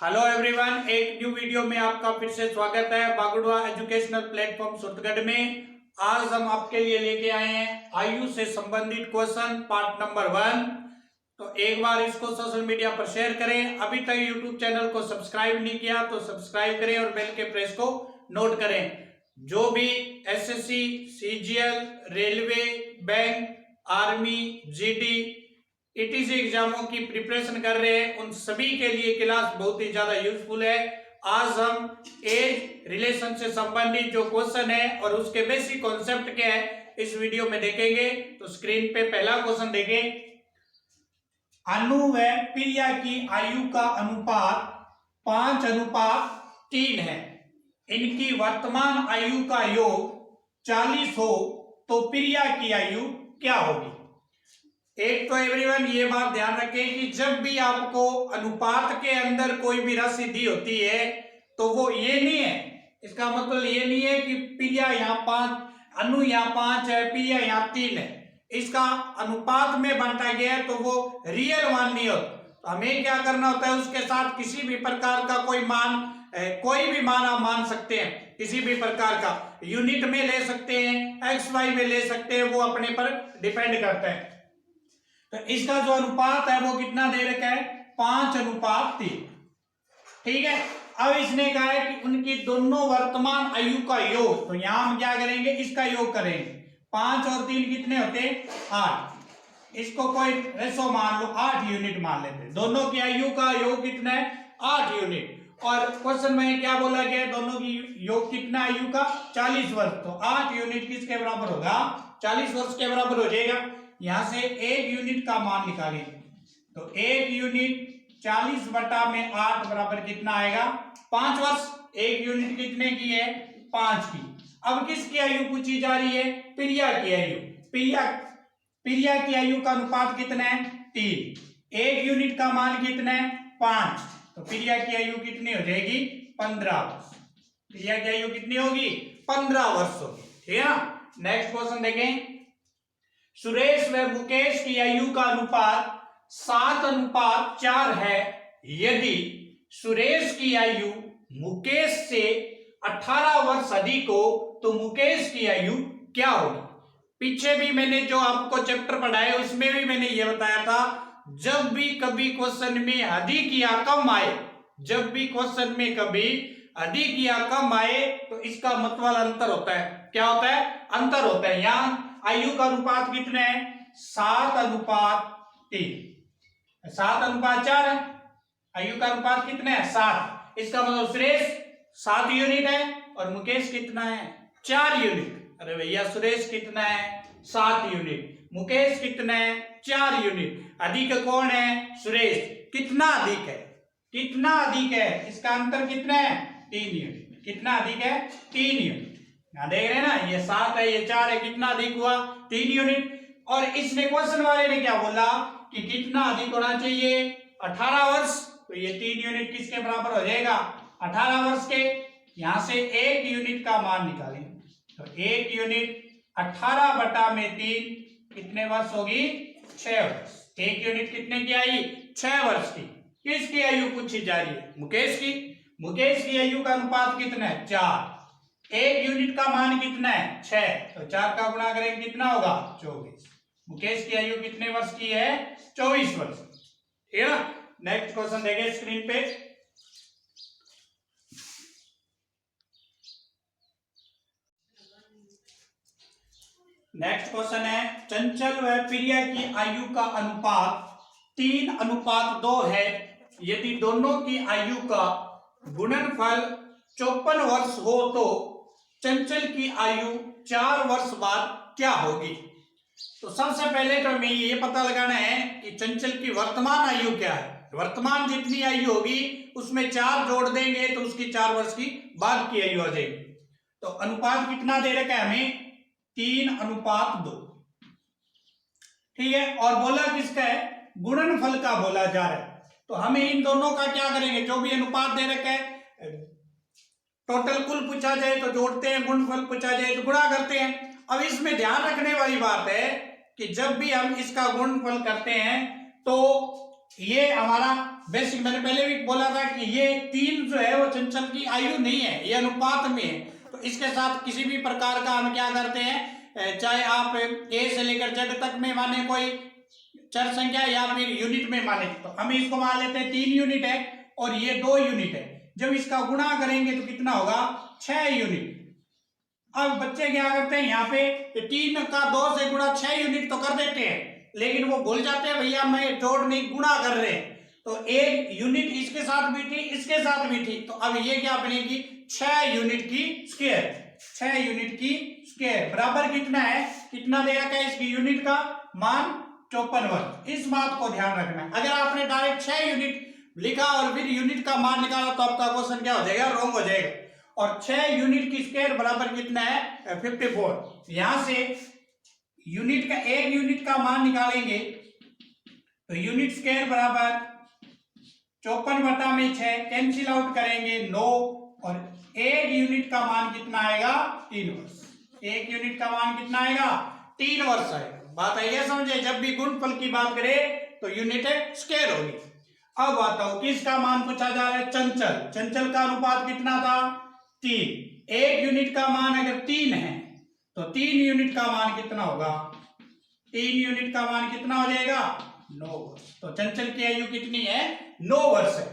Hello everyone, एक new video में आपका फिर से स्वागत है बागुड़वा एजुकेशनल प्लेटफॉर्म सूरतगढ़ में। आज हम आपके लिए लेके आए हैं आयु से संबंधित क्वेश्चन पार्ट नंबर 1। तो एक बार इसको सोशल मीडिया पर शेयर करें। अभी तक यूट्यूब चैनल को सब्सक्राइब नहीं किया तो सब्सक्राइब करें और बेल के प्रेस को नोट करें। जो भी SSC, CGL, railway, bank, army, GD, etc एग्जामों की प्रिपरेशन कर रहे हैं उन सभी के लिए क्लास बहुत ही ज्यादा यूजफुल है। आज हम एज रिलेशन से संबंधित जो क्वेश्चन है और उसके बेसिक कॉन्सेप्ट क्या है इस वीडियो में देखेंगे। तो स्क्रीन पे पहला क्वेश्चन देखें। अनु व प्रिया की आयु का अनुपात 5:3 है। इनकी वर्तमान आयु का योग 40 हो तो प्रिया की आयु क्या होगी। एक तो एवरीवन ये बात ध्यान रखें कि जब भी आपको अनुपात के अंदर कोई भी राशि दी होती है तो वो ये नहीं है, इसका मतलब ये नहीं है कि प्रिया यहाँ 5, अनु यहाँ 5 है, प्रिया यहाँ 3 है। इसका अनुपात में बांटा गया है तो वो रियल मान नहीं होता। तो हमें क्या करना होता है, उसके साथ किसी भी प्रकार का कोई भी मान आप मान सकते हैं। किसी भी प्रकार का यूनिट में ले सकते हैं, एक्स वाई में ले सकते हैं, वो अपने पर डिपेंड करता है। तो इसका जो अनुपात है वो कितना दे रखा है, 5:3। ठीक है। अब इसने कहा है कि उनकी दोनों वर्तमान आयु का योग, तो यहां हम क्या करेंगे, इसका योग करेंगे। 5 और 3 कितने होते, 8। इसको कोई रेशो मान लो, 8 यूनिट मान लेते हैं। दोनों की आयु का योग कितना है, 8 यूनिट। और क्वेश्चन में क्या बोला गया, दोनों की योग कितना आयु का, 40 वर्ष। तो 8 यूनिट किसके बराबर होगा, 40 वर्ष के बराबर हो जाएगा। यहां से 1 यूनिट का मान निकालें तो 1 यूनिट 40/8 बराबर कितना आएगा, 5 वर्ष। 1 यूनिट कितने की है, 5 की। अब किसकी आयु पूछी जा रही है, प्रिया की आयु। प्रिया की आयु का अनुपात कितना है, 3। 1 यूनिट का मान कितना है, 5। तो प्रिया की आयु कितनी हो जाएगी, 15 वर्ष। प्रिया की आयु कितनी होगी, 15 वर्ष होगी। ठीक है ना। नेक्स्ट क्वेश्चन देखें। सुरेश व मुकेश की आयु का अनुपात 7:4 है। यदि सुरेश की आयु मुकेश से 18 वर्ष अधिक हो तो मुकेश की आयु क्या होगी। पीछे भी मैंने जो आपको चैप्टर पढ़ाया उसमें भी मैंने ये बताया था, जब भी कभी क्वेश्चन में अधिक या कम आए, जब भी क्वेश्चन में कभी अधिक या कम आए तो इसका मतलब अंतर होता है। क्या होता है, अंतर होता है। यहां आयु का अनुपात कितना है, 7:3। 7:4 है। आयु का अनुपात कितना है, 7। इसका मतलब सुरेश 7 यूनिट है और मुकेश कितना है, 4 यूनिट। अरे भैया सुरेश कितना है, 7 यूनिट। मुकेश कितना है, 4 यूनिट। अधिक कौन है, सुरेश। कितना अधिक है, कितना अधिक है, इसका अंतर कितना है, 3 यूनिट। कितना अधिक है, 3 यूनिट। यहां देख रहे हैं ना, ये 7 है, ये 4 है, कितना अधिक हुआ, 3 यूनिट। और इसने क्वेश्चन वाले ने क्या बोला कि कितना अधिक होना चाहिए, 18 वर्ष। तो ये 3 यूनिट किसके बराबर हो जाएगा, 18 वर्ष के। यहां से 1 यूनिट का मान निकालें तो 1 यूनिट 18/3 कितने वर्ष होगी, 6 वर्ष। 1 यूनिट कितने की आई, 6 वर्ष की। किसकी आयु पूछी जा रही है, मुकेश की। मुकेश की आयु का अनुपात कितना है, 4। 1 यूनिट का मान कितना है, 6। तो 4 का गुणा करेंगे कितना होगा, 24। मुकेश की आयु कितने वर्ष की है, 24 वर्ष। ठीक है ना। नेक्स्ट क्वेश्चन देखें स्क्रीन पे। नेक्स्ट क्वेश्चन है, चंचल व प्रिया की आयु का अनुपात 3:2 है। यदि दोनों की आयु का गुणनफल 54 वर्ष हो तो चंचल की आयु 4 वर्ष बाद क्या होगी। तो सबसे पहले तो हमें ये पता लगाना है कि चंचल की वर्तमान आयु क्या है। वर्तमान जितनी आयु होगी उसमें 4 जोड़ देंगे तो उसकी 4 वर्ष की बाद की आयु आ जाएगी। तो अनुपात कितना दे रखा है हमें, 3:2। ठीक है। और बोला किसका है, गुणनफल का बोला जा रहा है। तो हमें इन दोनों का क्या करेंगे, जो भी अनुपात दे रखा है, टोटल कुल पूछा जाए तो जोड़ते हैं, गुणनफल पूछा जाए तो गुणा करते हैं। अब इसमें ध्यान रखने वाली बात है कि जब भी हम इसका गुणनफल करते हैं तो ये हमारा बेसिक, मैंने पहले भी बोला था कि ये 3 जो है वो चंचल की आयु नहीं है, ये अनुपात में है। तो इसके साथ किसी भी प्रकार का हम क्या करते हैं, चाहे आप ए से लेकर जेड तक में माने कोई चर संख्या या फिर यूनिट में माने, तो हम इसको मान लेते हैं 3 यूनिट है और ये 2 यूनिट है। जब इसका गुणा करेंगे तो कितना होगा, 6 यूनिट। अब बच्चे क्या करते हैं, यहाँ पे 3 का 2 से गुणा 6 यूनिट तो कर देते हैं, लेकिन वो भूल जाते हैं भैया मैं जोड़ नहीं गुणा कर रहे हैं। तो 1 यूनिट इसके साथ भी थी, इसके साथ भी थी, तो अब ये क्या बनेगी, 6 यूनिट की स्क्वायर। 6 यूनिट की स्क्वायर बराबर कितना है, कितना दे रखा है इसकी यूनिट का मान, 54 वर्ग। इस बात को ध्यान रखना है। अगर आपने डायरेक्ट 6 यूनिट लिखा और फिर यूनिट का मान निकाला तो आपका क्वेश्चन क्या हो जाएगा, रॉन्ग हो जाएगा। और 6 यूनिट की स्क्वायर बराबर कितना है, 54। यहां से यूनिट का 1 यूनिट का मान निकालेंगे तो यूनिट स्क्वायर बराबर 54/6, कैंसिल आउट करेंगे 9, और 1 यूनिट का मान कितना आएगा, 3 वर्ष। 1 यूनिट का मान कितना आएगा, 3 वर्ष आएगा। बात है ये समझे, जब भी गुणनफल की बात करें तो यूनिट स्क्वायर होगी। अब बताओ किसका मान पूछा जा रहा है, चंचल। चंचल का अनुपात कितना था, 3। 1 यूनिट का मान अगर 3 है तो 3 यूनिट का मान कितना होगा, 3 यूनिट का मान कितना हो जाएगा, 9 वर्ष। तो चंचल की आयु कितनी है, 9 वर्ष है।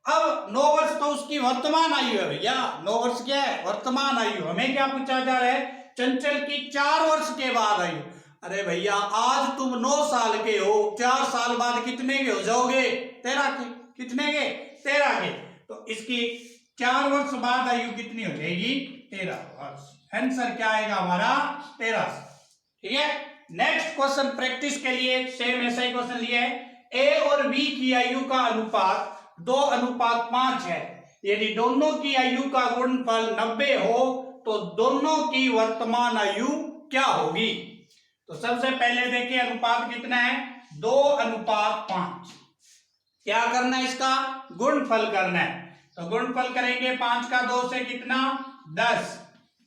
अब 9 वर्ष तो उसकी वर्तमान आयु है भैया, 9 वर्ष क्या है, वर्तमान आयु। हमें क्या पूछा जा रहा है, चंचल की 4 वर्ष के बाद आयु। अरे भैया आज तुम 9 साल के हो, 4 साल बाद कितने के हो जाओगे, 13 के। कितने के, 13 के। तो इसकी 4 वर्ष बाद आयु कितनी हो जाएगी, 13 वर्ष। आंसर क्या आएगा हमारा, 13। ठीक है। नेक्स्ट क्वेश्चन प्रैक्टिस के लिए सेम ऐसा ही क्वेश्चन लिया है। ए और बी की आयु का अनुपात 2:5 है। यदि दोनों की आयु का गुणनफल 90 हो तो दोनों की वर्तमान आयु क्या होगी। तो सबसे पहले देखिए अनुपात कितना है, 2:5। क्या करना है, इसका गुणनफल करना है। तो गुणनफल करेंगे 5 का 2 से कितना, 10।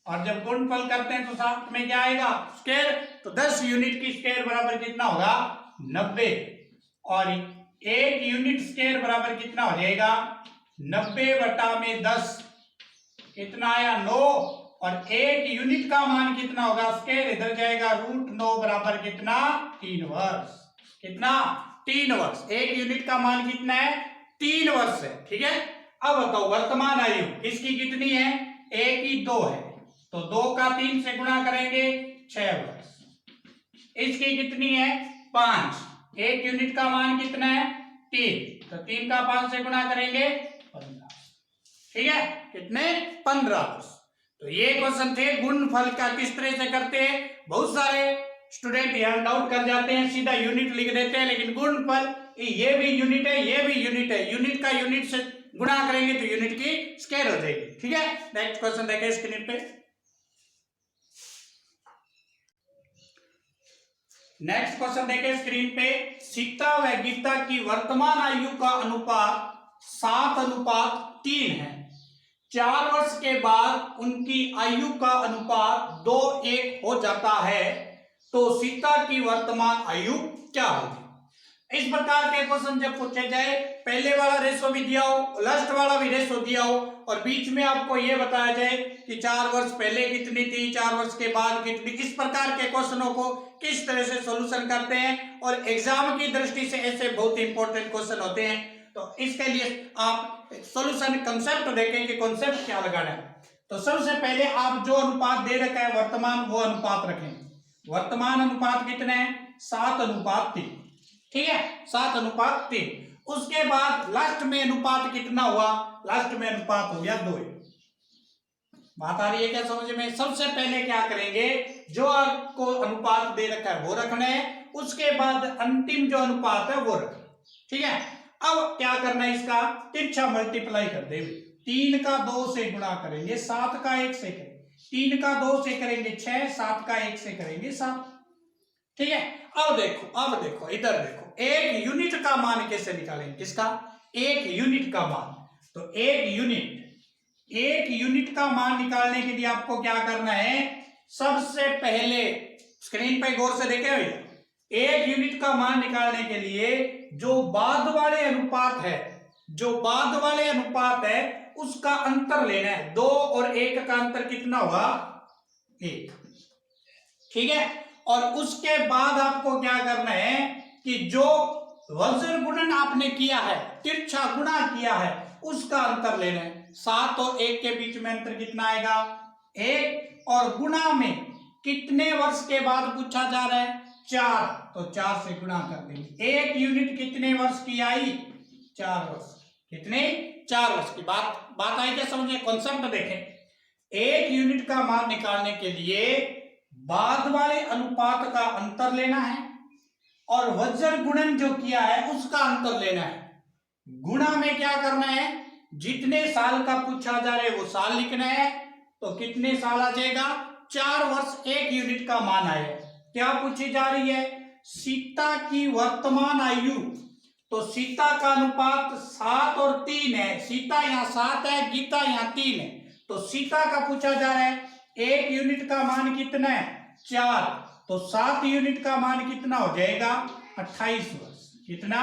और जब गुणनफल करते हैं तो साथ में क्या आएगा, स्क्वायर। तो 10 यूनिट की स्क्वायर बराबर कितना होगा, 90। और 1 यूनिट स्क्वायर बराबर कितना हो जाएगा, 90/10 कितना आया, 9। और 1 यूनिट का मान कितना होगा, स्क्वायर इधर जाएगा, √9 बराबर कितना, 3 वर्ष। कितना, 3 वर्ष। 1 यूनिट का मान कितना है, 3 वर्ष है। ठीक है। अब बताओ वर्तमान आयु इसकी कितनी है, a की 2 है, तो 2 का 3 से गुणा करेंगे 6 वर्ष। इसकी कितनी है, 5। 1 यूनिट का मान कितना है, 3, तो 3 का 5 से गुणा करेंगे 15। ठीक है, कितने, 15 वर्ष। तो ये क्वेश्चन थे गुणनफल का किस तरह से करते हैं। बहुत सारे स्टूडेंट यहाँ डाउट कर जाते हैं, सीधा यूनिट लिख देते हैं, लेकिन गुणनफल ये भी यूनिट है, ये भी यूनिट है। यूनिट का यूनिट से गुणा करेंगे तो यूनिट की स्क्वायर हो जाएगी। ठीक है। नेक्स्ट क्वेश्चन देखें स्क्रीन पे। नेक्स्ट क्वेश्चन देखें स्क्रीन पे। सीता व गीता की वर्तमान आयु का अनुपात 7:3 है। 4 वर्ष के बाद उनकी आयु का अनुपात 2:1 हो जाता है, तो सीता की वर्तमान आयु क्या होगी। इस प्रकार के क्वेश्चन जब पूछे जाए, पहले वाला रेशो भी दिया हो, लास्ट वाला भी रेशो दिया हो, और बीच में आपको यह बताया जाए कि 4 वर्ष पहले कितनी थी, 4 वर्ष के बाद कितनी, इस प्रकार के क्वेश्चनों को किस तरह से सॉल्यूशन करते हैं। और एग्जाम की दृष्टि से ऐसे बहुत इंपॉर्टेंट क्वेश्चन होते हैं। तो इसके लिए आप सॉल्यूशन कंसेप्ट देखें कि कॉन्सेप्ट क्या लगाना है। तो सबसे पहले आप जो अनुपात दे रखा है वर्तमान, वो अनुपात रखें। वर्तमान अनुपात कितने हैं, 7:3। ठीक है, 7:3। उसके बाद लास्ट में अनुपात कितना हुआ, लास्ट में अनुपात हो गया 2। बात आ रही है क्या समझ में। सबसे पहले क्या करेंगे, जो आपको अनुपात दे रखा है वो रखना है, उसके बाद अंतिम जो अनुपात है वो रखना। ठीक है। अब क्या करना है, इसका तिरछा मल्टीप्लाई कर दे। 3 का 2 से गुणा करेंगे, 7 का 1 से करेंगे, 3 का 2 से करेंगे 6, 7 का 1 से करेंगे 7। ठीक है। अब देखो इधर देखो, 1 यूनिट का मान कैसे निकालेंगे, किसका, 1 यूनिट का मान। तो 1 यूनिट का मान निकालने के लिए आपको क्या करना है, सबसे पहले स्क्रीन पे गौर से देखें भैया, 1 यूनिट का मान निकालने के लिए जो बाद वाले अनुपात है, जो बाद वाले अनुपात है उसका अंतर लेना है। 2 और 1 का अंतर कितना हुआ? 1। ठीक है, और उसके बाद आपको क्या करना है कि जो वज्र गुणन आपने किया है, तिरछा गुणा किया है, उसका अंतर लेना है। 7 और 1 के बीच में अंतर कितना आएगा? 1। और गुणा में कितने वर्ष के बाद पूछा जा रहा है? 4, तो 4 से गुणा कर देंगे। 1 यूनिट कितने वर्ष की आई? 4 वर्ष। कितने? 4 वर्ष की। बात आई क्या समझे? कॉन्सेप्ट देखें। 1 यूनिट का मान निकालने के लिए बाद वाले अनुपात का अंतर लेना है और वज्र गुणन जो किया है उसका अंतर लेना है। गुणा में क्या करना है? जितने साल का पूछा जा रहा है वो साल लिखना है, तो कितने साल आ जाएगा? 4 वर्ष 1 यूनिट का मान आया। क्या पूछी जा रही है? सीता की वर्तमान आयु। तो सीता का अनुपात 7 और 3 है। सीता यहाँ 7 है, गीता यहाँ 3 है, तो सीता का पूछा जा रहा है। 1 यूनिट का मान कितना है? 4, तो 7 यूनिट का मान कितना हो जाएगा? 28 वर्ष। कितना?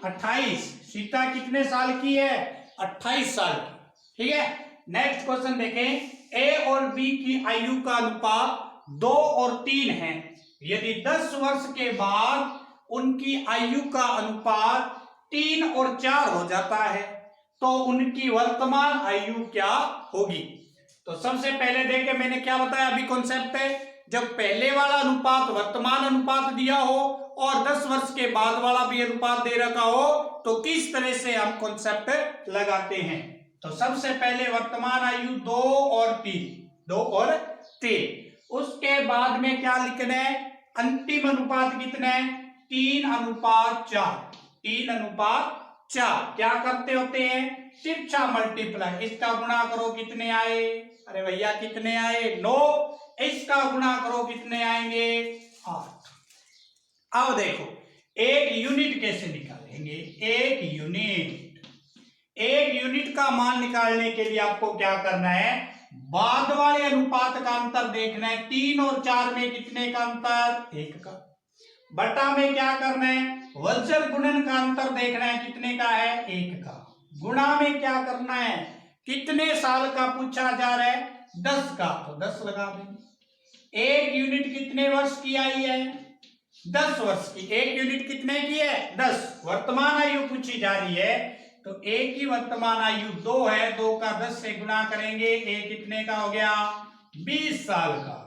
28। सीता कितने साल की है? 28 साल की। ठीक है, नेक्स्ट क्वेश्चन देखें। ए और बी की आयु का अनुपात 2 और 3 है। यदि 10 वर्ष के बाद उनकी आयु का अनुपात 3 और 4 हो जाता है तो उनकी वर्तमान आयु क्या होगी? तो सबसे पहले देखें, मैंने क्या बताया अभी कॉन्सेप्ट है। जब पहले वाला अनुपात वर्तमान अनुपात दिया हो और 10 वर्ष के बाद वाला भी अनुपात दे रखा हो तो किस तरह से हम कॉन्सेप्ट लगाते हैं। तो सबसे पहले वर्तमान आयु 2 और 3, 2 और 3। उसके बाद में क्या लिखना है? अंतिम अनुपात कितना है? 3:4। 3:4। क्या करते होते हैं? तिरछा मल्टीप्लाई। इसका गुणा करो, कितने आए? अरे भैया कितने आए? 9। इसका गुणा करो, कितने आएंगे? 8। अब देखो 1 यूनिट कैसे निकालेंगे? 1 यूनिट का मान निकालने के लिए आपको क्या करना है? बाद वाले अनुपात का अंतर देखना है। 3 और 4 में कितने का अंतर? 1 का। बटा में क्या करना है? वज्र गुणन का अंतर देखना है, कितने का है? 1 का। गुणा में क्या करना है? कितने साल का पूछा जा रहा है? 10 का, तो 10 लगा देंगे। 1 यूनिट कितने वर्ष की आई है? 10 वर्ष की। 1 यूनिट कितने की है? 10। वर्तमान आयु पूछी जा रही है, तो 1 की वर्तमान आयु 2 है। 2 का 10 से गुणा करेंगे, 1 कितने का हो गया? 20 साल का।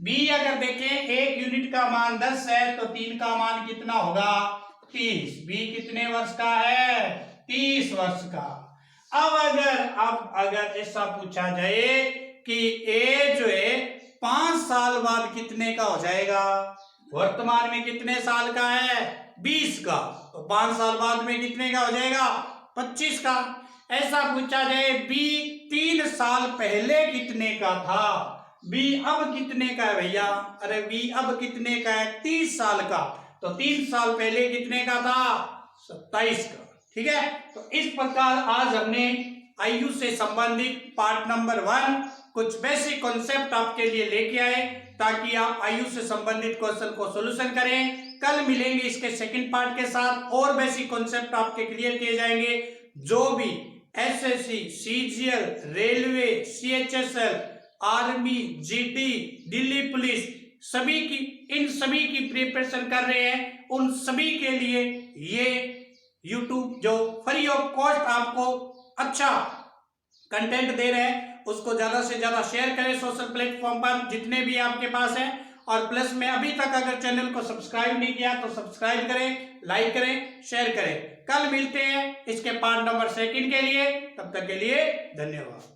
बी अगर देखें, 1 यूनिट का मान 10 है तो 3 का मान कितना होगा? 30। बी कितने वर्ष का है? 30 वर्ष का। अब अगर ऐसा पूछा जाए कि ए जो है 5 साल बाद कितने का हो जाएगा? वर्तमान में कितने साल का है? 20 का, तो 5 साल बाद में कितने का हो जाएगा? 25 का। ऐसा पूछा जाए बी 3 साल पहले कितने का था? बी अब कितने का है भैया? अरे बी अब कितने का है? 30 साल का, तो 3 साल पहले कितने का था? 27 का। ठीक है, तो इस प्रकार आज हमने आयु से संबंधित पार्ट नंबर 1 कुछ बेसिक कॉन्सेप्ट आपके लिए लेके आए ताकि आप आयु से संबंधित क्वेश्चन को सॉल्यूशन करें। कल मिलेंगे इसके सेकंड पार्ट के साथ, और बेसिक कॉन्सेप्ट आपके क्लियर किए जाएंगे। जो भी SSC, CGL, railway, CHSL, army, GD, Delhi police, इन सभी की प्रिपरेशन कर रहे हैं, उन सभी के लिए ये यूट्यूब जो फ्री ऑफ कॉस्ट आपको अच्छा कंटेंट दे रहे हैं, उसको ज्यादा से ज्यादा शेयर करें सोशल प्लेटफॉर्म पर जितने भी आपके पास हैं। और प्लस में अभी तक अगर चैनल को सब्सक्राइब नहीं किया तो सब्सक्राइब करें, लाइक करें, शेयर करें। कल मिलते हैं इसके पार्ट नंबर 2 के लिए। तब तक के लिए धन्यवाद।